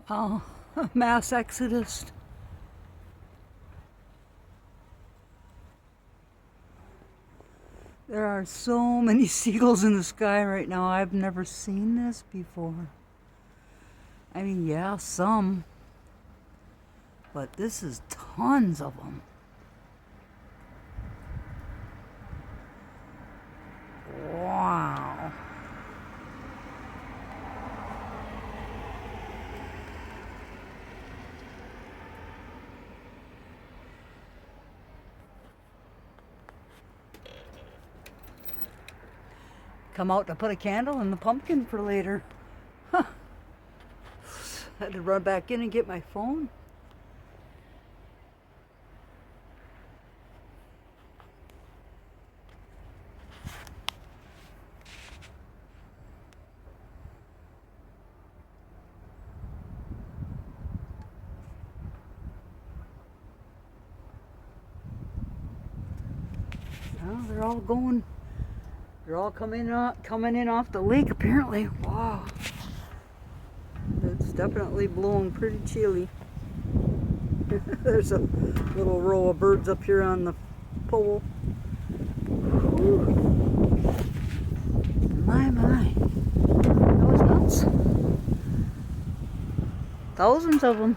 Oh, mass exodus. There are so many seagulls in the sky right now. I've never seen this before. I mean, yeah, some. But this is tons of them. Wow. Come out to put a candle in the pumpkin for later. Huh. Had to run back in and get my phone. Well, they're all going. They're all coming in off the lake apparently. Wow. It's definitely blowing pretty chilly. There's a little row of birds up here on the pole. Whew. My. That was nuts. Thousands of them.